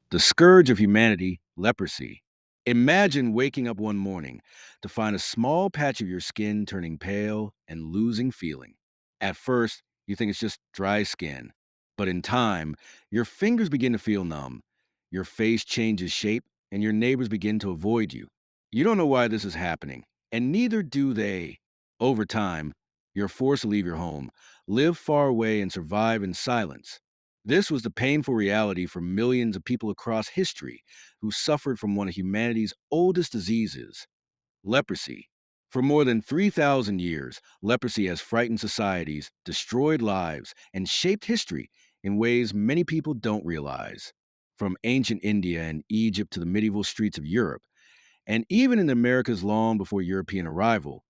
The scourge of humanity, leprosy. Imagine waking up one morning to find a small patch of your skin turning pale and losing feeling. At first, you think it's just dry skin, but in time, your fingers begin to feel numb, your face changes shape, and your neighbors begin to avoid you. You don't know why this is happening, and neither do they. Over time, you're forced to leave your home, live far away, and survive in silence. This was the painful reality for millions of people across history who suffered from one of humanity's oldest diseases, leprosy. For more than 3,000 years, leprosy has frightened societies, destroyed lives, and shaped history in ways many people don't realize. From ancient India and Egypt to the medieval streets of Europe, and even in the Americas long before European arrival,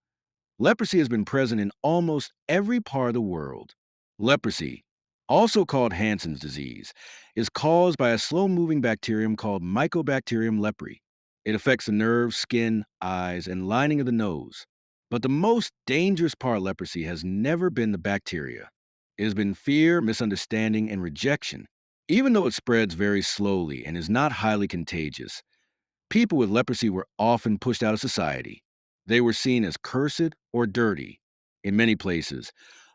leprosy has been present in almost every part of the world. Leprosy, also called Hansen's disease, is caused by a slow moving bacterium called Mycobacterium leprae. It affects the nerves, skin, eyes, and lining of the nose. But the most dangerous part of leprosy has never been the bacteria. It has been fear, misunderstanding, and rejection. Even though it spreads very slowly and is not highly contagious, people with leprosy were often pushed out of society. They were seen as cursed or dirty. In many places,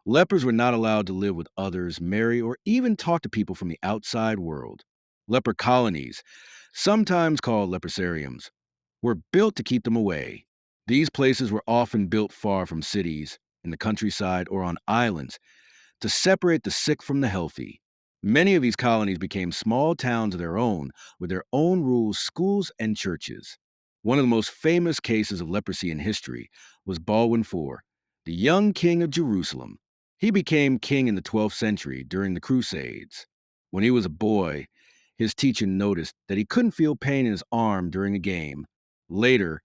lepers were not allowed to live with others, marry, or even talk to people from the outside world. Leper colonies, sometimes called leprosariums, were built to keep them away. These places were often built far from cities, in the countryside, or on islands to separate the sick from the healthy. Many of these colonies became small towns of their own, with their own rules, schools, and churches. One of the most famous cases of leprosy in history was Baldwin IV, the young king of Jerusalem. He became king in the 12th century during the Crusades. When he was a boy, his teacher noticed that he couldn't feel pain in his arm during a game. Later,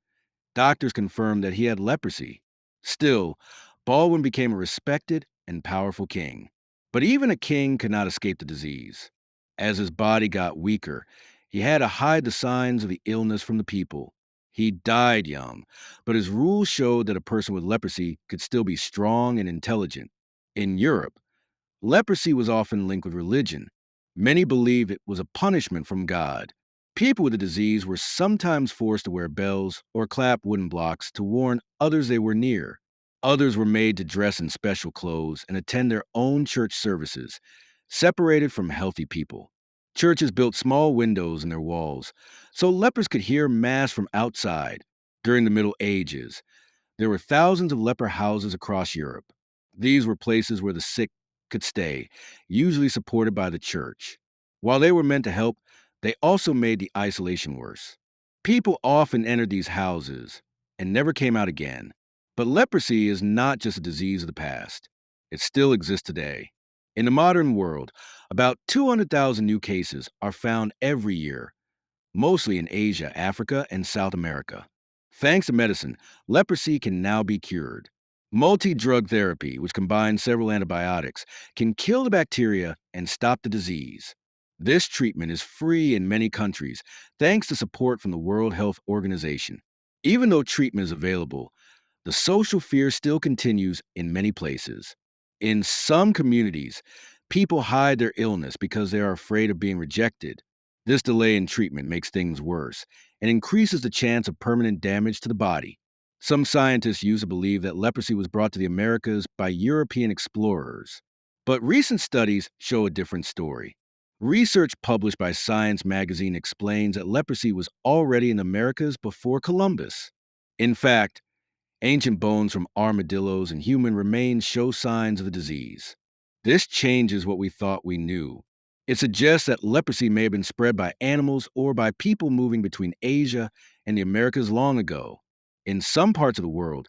doctors confirmed that he had leprosy. Still, Baldwin became a respected and powerful king. But even a king could not escape the disease. As his body got weaker, he had to hide the signs of the illness from the people. He died young, but his rules showed that a person with leprosy could still be strong and intelligent. In Europe, leprosy was often linked with religion. Many believed it was a punishment from God. People with the disease were sometimes forced to wear bells or clap wooden blocks to warn others they were near. Others were made to dress in special clothes and attend their own church services, separated from healthy people. Churches built small windows in their walls so lepers could hear Mass from outside. During the Middle Ages, there were thousands of leper houses across Europe. These were places where the sick could stay, usually supported by the church. While they were meant to help, they also made the isolation worse. People often entered these houses and never came out again. But leprosy is not just a disease of the past, it still exists today. In the modern world, about 200,000 new cases are found every year, mostly in Asia, Africa, and South America. Thanks to medicine, leprosy can now be cured. Multi drug therapy, which combines several antibiotics, can kill the bacteria and stop the disease. This treatment is free in many countries thanks to support from the World Health Organization. Even though treatment is available, the social fear still continues in many places. In some communities, people hide their illness because they are afraid of being rejected. This delay in treatment makes things worse and increases the chance of permanent damage to the body. Some scientists used to believe that leprosy was brought to the Americas by European explorers. But recent studies show a different story. Research published by Science magazine explains that leprosy was already in the Americas before Columbus. In fact, ancient bones from armadillos and human remains show signs of the disease. This changes what we thought we knew. It suggests that leprosy may have been spread by animals or by people moving between Asia and the Americas long ago. In some parts of the world,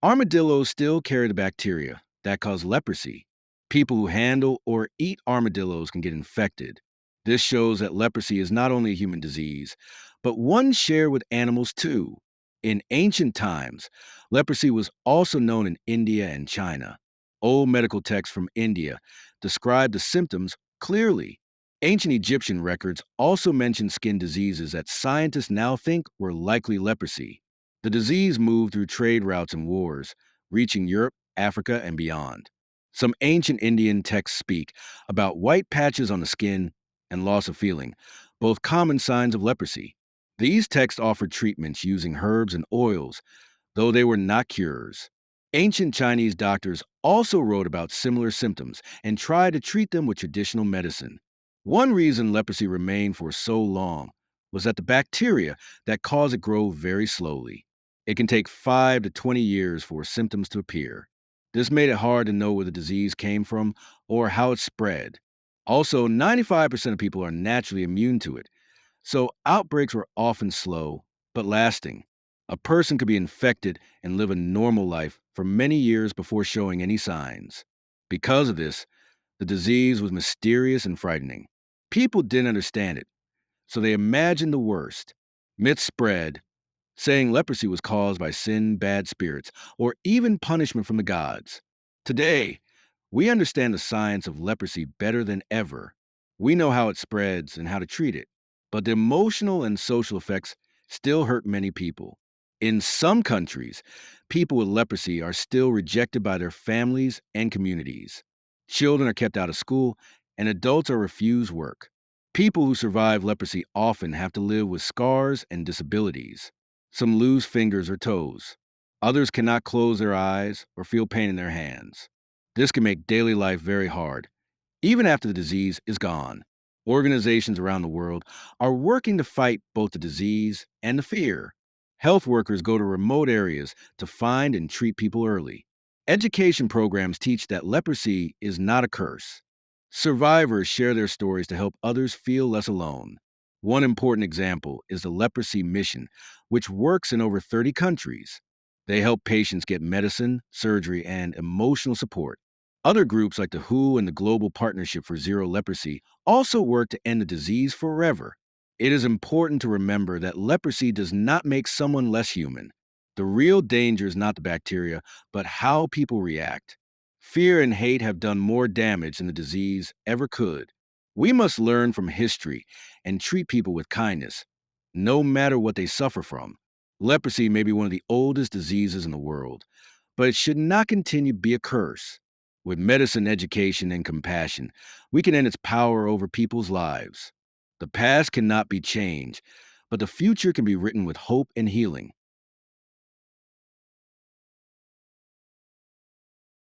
armadillos still carry the bacteria that cause leprosy. People who handle or eat armadillos can get infected. This shows that leprosy is not only a human disease, but one shared with animals too. In ancient times, leprosy was also known in India and China. Old medical texts from India describe the symptoms clearly. Ancient Egyptian records also mention skin diseases that scientists now think were likely leprosy. The disease moved through trade routes and wars, reaching Europe, Africa, and beyond. Some ancient Indian texts speak about white patches on the skin and loss of feeling, both common signs of leprosy. These texts offered treatments using herbs and oils, though they were not cures. Ancient Chinese doctors also wrote about similar symptoms and tried to treat them with traditional medicine. One reason leprosy remained for so long was that the bacteria that cause it grow very slowly. It can take 5 to 20 years for symptoms to appear. This made it hard to know where the disease came from or how it spread. Also, 95% of people are naturally immune to it, so outbreaks were often slow, but lasting. A person could be infected and live a normal life for many years before showing any signs. Because of this, the disease was mysterious and frightening. People didn't understand it, so they imagined the worst. Myths spread, saying leprosy was caused by sin, bad spirits, or even punishment from the gods. Today, we understand the science of leprosy better than ever. We know how it spreads and how to treat it, but the emotional and social effects still hurt many people. In some countries, people with leprosy are still rejected by their families and communities. Children are kept out of school, and adults are refused work. People who survive leprosy often have to live with scars and disabilities. Some lose fingers or toes. Others cannot close their eyes or feel pain in their hands. This can make daily life very hard, even after the disease is gone. Organizations around the world are working to fight both the disease and the fear. Health workers go to remote areas to find and treat people early. Education programs teach that leprosy is not a curse. Survivors share their stories to help others feel less alone. One important example is the Leprosy Mission, which works in over 30 countries. They help patients get medicine, surgery, and emotional support. Other groups like the WHO and the Global Partnership for Zero Leprosy also work to end the disease forever. It is important to remember that leprosy does not make someone less human. The real danger is not the bacteria, but how people react. Fear and hate have done more damage than the disease ever could. We must learn from history and treat people with kindness, no matter what they suffer from. Leprosy may be one of the oldest diseases in the world, but it should not continue to be a curse. With medicine, education, and compassion, we can end its power over people's lives. The past cannot be changed, but the future can be written with hope and healing.